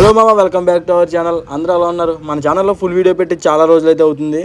Hello మామ, welcome back to our channel. అందరూ ఎలా ఉన్నారు? మన ఛానల్లో ఫుల్ వీడియో పెట్టి చాలా రోజులైతే అవుతుంది.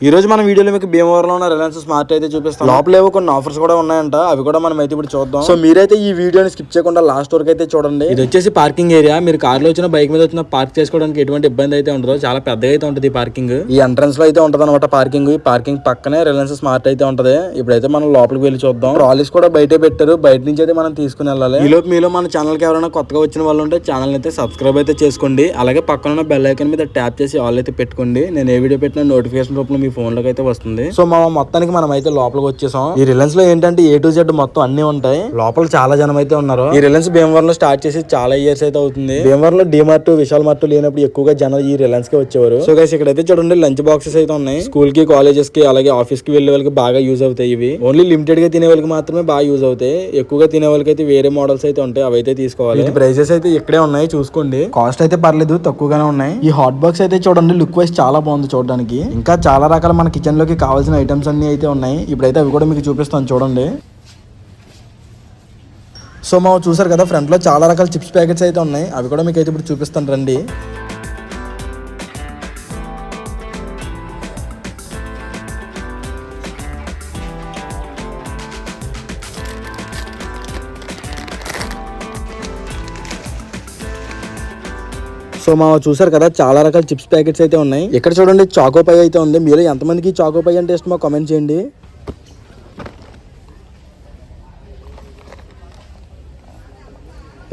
ఈ రోజు మన వీడియోలో మీకు భీమవరంలో ఉన్న రిలయన్స్ స్మార్ట్ అయితే చూపిస్తాం. లోపలేవో కొన్ని ఆఫర్స్ కూడా ఉన్నాయంట, అవి కూడా మనం అయితే ఇప్పుడు చూద్దాం. సో మీరైతే ఈ వీడియోని స్కిప్ చేయకుండా లాస్ట్ వరకు అయితే చూడండి. ఇది వచ్చేసి పార్కింగ్ ఏరియా. మీరు కార్లో వచ్చిన బైక్ మీద వచ్చిన పార్క్ చేసుకోవడానికి ఎటువంటి ఇబ్బంది అయితే ఉండదు. చాలా పెద్దగా అయితే ఉంటుంది పార్కింగ్. ఈ ఎంట్రన్స్ లో అయితే ఉంటది అనమాట పార్కింగ్. ఈ పార్కింగ్ పక్కనే రిలయన్స్ స్మార్ట్ అయితే ఉంటది. ఇప్పుడైతే మనం లోపలికి వెళ్ళి చూద్దాం. ట్రాలీస్ కూడా బయటే పెట్టారు, బయట నుంచి అయితే మనం తీసుకుని వెళ్ళాలి. ఈ లోపు మీలో మన ఛానల్ కి ఎవరైనా కొత్తగా వచ్చిన వాళ్ళు ఉంటే ఛానల్ అయితే సబ్స్క్రైబ్ అయితే చేసుకోండి. అలాగే పక్కన ఉన్న బెల్ ఐకాన్ మీద ట్యాప్ చేసి ఆల్ అయితే పెట్టుకోండి. నేను ఏ వీడియో పెట్టిన నోటిఫికేషన్ రూపంలో మీ ఫోన్ లోకి అయితే వస్తుంది. సో మొత్తానికి మనం అయితే లోపలికి వచ్చేసాం. ఈ రిలయన్స్ లో ఏంటంటే A to Z మొత్తం అన్ని ఉంటాయి. లోపల చాలా జనం అయితే ఉన్నారు. ఈ రిలయన్స్ భీమవరంలో స్టార్ట్ చేసి చాలా ఇయర్స్ అయితే అవుతుంది. భీమవరంలో డిమార్ట్, విశాల్ మార్ట్ లేనప్పుడు ఎక్కువగా జనం ఈ రిలయన్స్ కి వచ్చేవారు. సో గైస్, ఇక్కడైతే చూడండి లంచ్ బాక్సెస్ అయితే ఉన్నాయి. స్కూల్ కి, కాలేజెస్ కి, అలాగే ఆఫీస్ కి వెళ్లే వాళ్ళకి బాగా యూజ్ అవుతాయి. ఇవి ఓన్లీ లిమిటెడ్ గా తినే వాళ్ళకి మాత్రమే బాగా యూజ్ అవుతాయి. ఎక్కువగా తినే వాళ్ళకి అయితే వేరే మోడల్స్ అయితే ఉంటాయి, అవి అయితే తీసుకోవాలి. ఈ ప్రైసెస్ అయితే ఇక్కడే ఉన్నాయి, చూసుకోండి. కాస్ట్ అయితే పర్లేదు, తక్కువగానే ఉన్నాయి. ఈ హాట్ బాక్స్ అయితే చూడండి, లుక్ వైస్ చాలా బాగుంది చూడడానికి. ఇంకా చాలా రకాల మన కిచెన్ లోకి కావాల్సిన ఐటమ్స్ అన్ని అయితే ఉన్నాయి. ఇప్పుడైతే అవి కూడా మీకు చూపిస్తాను చూడండి. సో మనం చూసారు కదా, ఫ్రంట్ లో చాలా రకాల చిప్స్ ప్యాకెట్స్ అయితే ఉన్నాయి. అవి కూడా మీకు అయితే ఇప్పుడు చూపిస్తాను రండి. సో చూసారు కదా, చాలా రకాల చిప్స్ ప్యాకెట్స్ అయితే ఉన్నాయి. ఇక్కడ చూడండి చాకో పై అయితే ఉంది. మీరు ఎంతమందికి చాకో పై అంటే ఇష్టమో కామెంట్ చేయండి.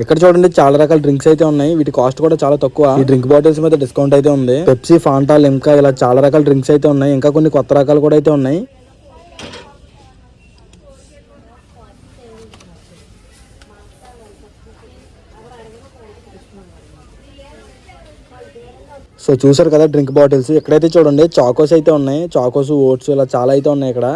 ఇక్కడ చూడండి చాలా రకాల డ్రింక్స్ అయితే ఉన్నాయి. వీటి కాస్ట్ కూడా చాలా తక్కువ. ఈ డ్రింక్ బాటిల్స్ మీద డిస్కౌంట్ అయితే ఉంది. పెప్సీ, ఫాంటా, లిమ్కా ఇలా చాలా రకాల డ్రింక్స్ అయితే ఉన్నాయి. ఇంకా కొన్ని కొత్త రకాలు కూడా అయితే ఉన్నాయి. సో చూసారు కదా డ్రింక్ బాటిల్స్. ఇక్కడైతే చూడండి చాకోస్ అయితే ఉన్నాయి. చాకోస్, ఓట్స్ ఇలా చాలా అయితే ఉన్నాయి ఇక్కడ.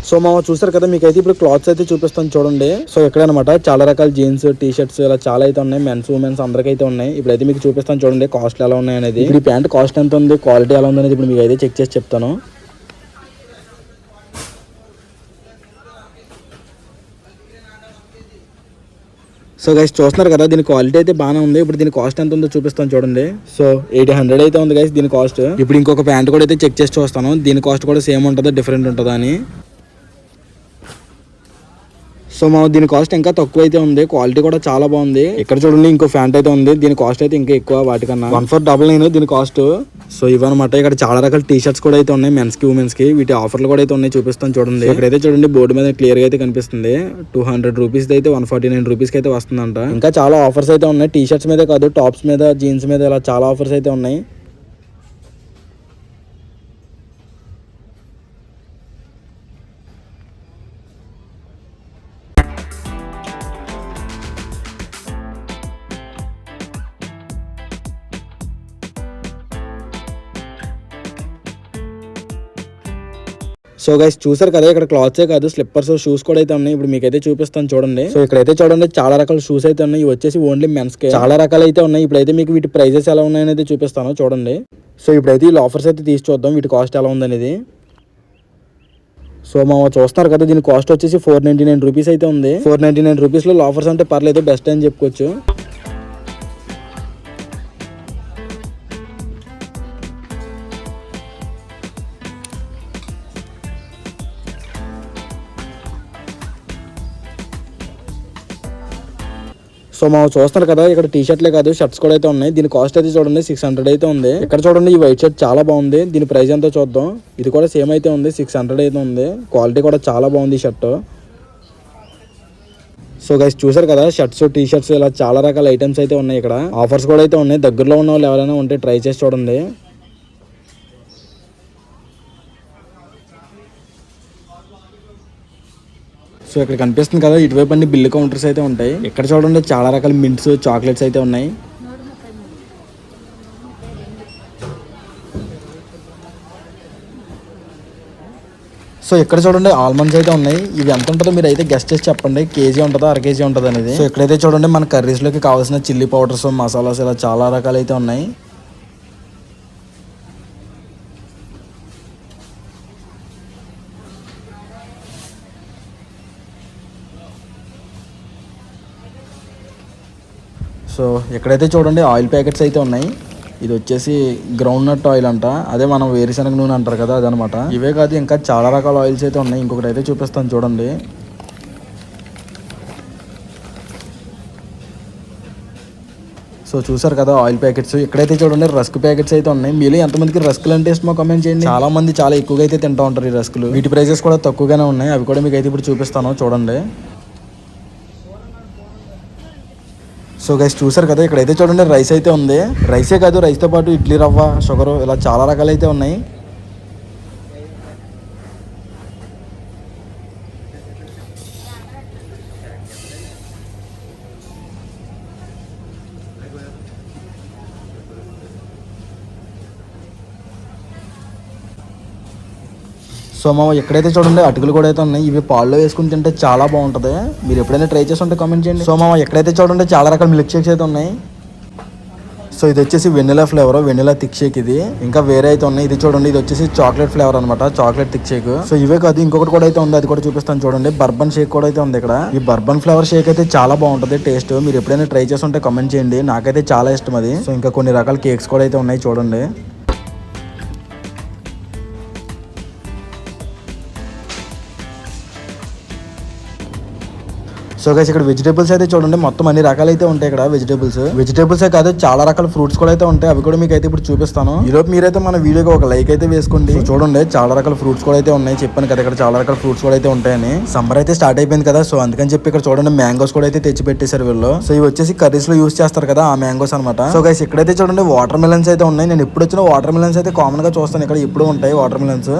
సో చూసారు కదా, మీకైతే ఇప్పుడు క్లాత్స్ అయితే చూపిస్తాను చూడండి. సో ఎక్కడనమాట చాలా రకాల జీన్స్, టీ షర్ట్స్ ఇలా చాలా అయితే ఉన్నాయి. మెన్స్, ఉమెన్స్ అందరికైతే ఉన్నాయి. ఇప్పుడైతే మీకు చూపిస్తాను చూడండి కాస్ట్ ఎలా ఉన్నాయి అనేది. ఇప్పుడు ఈ ప్యాంట్ కాస్ట్ ఎంత ఉంది, క్వాలిటీ ఎలా ఉంది అనేది ఇప్పుడు మీకు అయితే చెక్ చేసి చెప్తాను. సో గైస్ చూస్తున్నారు కదా, దీని క్వాలిటీ అయితే బాగానే ఉంది. ఇప్పుడు దీని కాస్ట్ ఎంత ఉందో చూపిస్తాను చూడండి. సో 800 అయితే ఉంది గైస్ దీని కాస్ట్. ఇప్పుడు ఇంకొక ప్యాంట్ కూడా అయితే చెక్ చేసి చూస్తాను, దీని కాస్ట్ కూడా సేమ్ ఉంటుందా డిఫరెంట్ ఉంటుందా అని. సో దీని కాస్ట్ ఇంకా తక్కువ అయితే ఉంది, క్వాలిటీ కూడా చాలా బాగుంది. ఇక్కడ చూడండి ఇంకో ప్యాంట్ అయితే ఉంది, దీని కాస్ట్ అయితే ఇంకా ఎక్కువ వాటికన్నా. 1499 దీని కాస్ట్. సో ఇవన్నమాట. ఇక్కడ చాలా రకాల టీ షర్ట్స్ కూడా అయితే ఉన్నాయి, మెన్స్ కి, ఉమెన్స్ కి. వీటి ఆఫర్లు కూడా అయితే ఉన్నాయి, చూపిస్తాను చూడండి. ఇక్కడైతే చూడండి బోర్డు మీద క్లియర్ గా అయితే కనిపిస్తుంది. 200 రూపీస్ అయితే 149 రూపీస్ కి అయితే వస్తుందంట. ఇంకా చాలా ఆఫర్స్ అయితే ఉన్నాయి. టీ షర్ట్స్ మీద కాదు, టాప్స్ మీద, జీన్స్ మీద ఇలా చాలా ఆఫర్స్ అయితే ఉన్నాయి. సో గైస్ చూసారు కదా, ఇక్కడ క్లాత్సే కాదు స్లిప్పర్స్, షూస్ కూడా అయితే ఉన్నాయి. ఇప్పుడు మీకైతే చూపిస్తాను చూడండి. సో ఇక్కడైతే చూడండి చాలా రకాల షూస్ అయితే ఉన్నాయి. ఇవి వచ్చేసి ఓన్లీ మెన్స్ కి చాలా రకాలు అయితే ఉన్నాయి. ఇప్పుడైతే మీకు వీటి ప్రైజెస్ ఎలా ఉన్నాయనేది చూపిస్తాను చూడండి. సో ఇప్పుడైతే ఈ ఆఫర్స్ అయితే తీసి చూద్దాం, వీటి కాస్ట్ ఎలా ఉందనేది. సో చూస్తున్నారు కదా, దీని కాస్ట్ వచ్చేసి 499 రూపీస్ అయితే ఉంది. 499 రూపీస్ లో ఆఫర్స్ అంటే పర్లేదు, బెస్ట్ అని చెప్పుకోవచ్చు. సో చూస్తున్నారు కదా, ఇక్కడ టీ షర్ట్లే కాదు షర్ట్స్ కూడా అయితే ఉన్నాయి. దీని కాస్ట్ అయితే చూడండి 600 అయితే ఉంది. ఇక్కడ చూడండి ఈ వైట్ షర్ట్ చాలా బాగుంది, దీని ప్రైస్ ఎంతో చూద్దాం. ఇది కూడా సేమ్ అయితే ఉంది, 600 అయితే ఉంది. క్వాలిటీ కూడా చాలా బాగుంది ఈ షర్ట్. సో గైస్ చూసారు కదా, షర్ట్స్, టీ షర్ట్స్ ఇలా చాలా రకాల ఐటమ్స్ అయితే ఉన్నాయి. ఇక్కడ ఆఫర్స్ కూడా అయితే ఉన్నాయి. దగ్గరలో ఉన్న వాళ్ళు ఎవరైనా ఉంటే ట్రై చేసి చూడండి. సో ఇక్కడ కనిపిస్తుంది కదా, ఇటువైపు అన్ని బిల్లు కౌంటర్స్ అయితే ఉంటాయి. ఇక్కడ చూడండి చాలా రకాల మింట్స్, చాక్లెట్స్ అయితే ఉన్నాయి. సో ఇక్కడ చూడండి ఆల్మండ్స్ అయితే ఉన్నాయి. ఇవి ఎంత ఉంటుందో మీరు అయితే గెస్ట్ చేసి చెప్పండి, కేజీ ఉంటుందా, అర కేజీ ఉంటుంది అనేది. సో ఇక్కడైతే చూడండి మన కర్రీస్ లోకి కావాల్సిన చిల్లీ పౌడర్స్, మసాలాస్ ఇలా చాలా రకాలు అయితే ఉన్నాయి. సో ఎక్కడైతే చూడండి ఆయిల్ ప్యాకెట్స్ అయితే ఉన్నాయి. ఇది వచ్చేసి గ్రౌండ్ నట్ ఆయిల్ అంట, అదే మనం వేరుశనగ నూనె అంటారు కదా అదనమాట. ఇవే కాదు ఇంకా చాలా రకాల ఆయిల్స్ అయితే ఉన్నాయి. ఇంకొకటి అయితే చూపిస్తాను చూడండి. సో చూసారు కదా ఆయిల్ ప్యాకెట్స్. ఇక్కడైతే చూడండి రస్క్ ప్యాకెట్స్ అయితే ఉన్నాయి. మీలో ఎంతమందికి రస్కులు అంటే ఇష్టమో కామెంట్ చేయండి. చాలా మంది చాలా ఎక్కువగా అయితే తింటూ ఉంటారు ఈ రస్కులు. వీటి ప్రైసెస్ కూడా తక్కువగానే ఉన్నాయి. అవి కూడా మీకు అయితే ఇప్పుడు చూపిస్తాను చూడండి. సో గైస్ చూసారు కదా ఇక్కడైతే చూడండి రైస్ అయితే ఉంది. రైసే కాదు రైస్తో పాటు ఇడ్లీ రవ్వ, షుగర్ ఇలా చాలా రకాలు అయితే ఉన్నాయి. సో మామ ఎక్కడైతే చూడండి అటుకులు కూడా అయితే ఉన్నాయి. ఇవి పాల్లో వేసుకుని తింటే చాలా బాగుంటుంది. మీరు ఎప్పుడైనా ట్రై చేసి ఉంటే కామెంట్ చేయండి. సో మామ ఎక్కడైతే చూడండి చాలా రకాల మిల్క్ షేక్స్ అయితే ఉన్నాయి. సో ఇది వచ్చేసి vanilla flavour, vanilla thick shake. ఇది ఇంకా వేరే అయితే ఉన్నాయి. ఇది చూడండి ఇది వచ్చేసి చాక్లెట్ ఫ్లేవర్ అనమాట, చాక్లెట్ థిక్ షేక్. సో ఇవే కాదు ఇంకొకటి కూడా అయితే ఉంది, అది కూడా చూపిస్తాను చూడండి. బర్బన్ షేక్ కూడా అయితే ఉంది ఇక్కడ. ఈ బర్బన్ ఫ్లేవర్ షేక్ అయితే చాలా బాగుంటుంది టేస్ట్. మీరు ఎప్పుడైనా ట్రై చేసి ఉంటే కామెంట్ చేయండి. నాకైతే చాలా ఇష్టం అది. సో ఇంకా కొన్ని రకాల కేక్స్ కూడా అయితే ఉన్నాయి చూడండి. సో గైస్ ఇక్కడ వెజిటేబుల్స్ అయితే చూడండి మొత్తం అన్ని రకాలైతే ఉంటాయి ఇక్కడ. వెజిటేబుల్సే కాదు చాలా రకాల ఫ్రూట్స్ కూడా అయితే ఉంటాయి. అవి కూడా మీకు అయితే ఇప్పుడు చూపిస్తాను. ఈరోజు మీరైతే మన వీడియోకి ఒక లైక్ అయితే వేసుకోండి. చూడండి చాలా రకాల ఫ్రూట్స్ కూడా అయితే ఉన్నాయి. చెప్పాను కదా ఇక్కడ చాలా రకాల ఫ్రూట్స్ కూడా అయితే ఉంటాయని. సమ్మర్ అయితే స్టార్ట్ అయిపోయింది కదా, సో అందుకని చెప్పి ఇక్కడ చూడండి మ్యాంగోస్ కూడా అయితే తెచ్చి పెట్టేశారు వీళ్ళు. సో ఇవి వచ్చేసి కర్రీస్ లో యూస్ చేస్తారు కదా ఆ మ్యాంగోస్ అనమాట. సో గైస్ ఇక్కడైతే చూడండి వాటర్ మిలన్స్ అయితే ఉన్నాయి. నేను ఎప్పుడు వచ్చిన వాటర్ మిలన్స్ అయితే కామన్ గా చూస్తాను ఇక్కడ ఎప్పుడు ఉంటాయి వాటర్ మిలన్స్.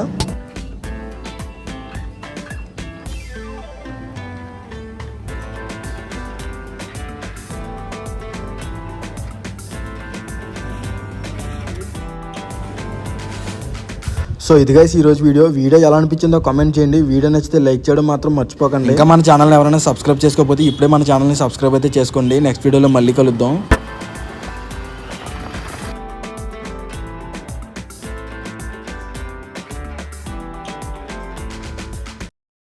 సో ఇది గైస్ ఈ రోజు వీడియో ఎలా అనిపించిందో కామెంట్ చేయండి. వీడియో నచ్చితే లైక్ చేయడం మాత్రం మర్చిపోకండి. ఇంకా మన ఛానల్ ఎవరైనా సబ్స్క్రైబ్ చేసుకోకపోతే ఇప్పుడే మన ఛానల్ని సబ్స్క్రైబ్ అయితే చేసుకోండి. నెక్స్ట్ వీడియోలో మళ్ళీ కలుద్దాం.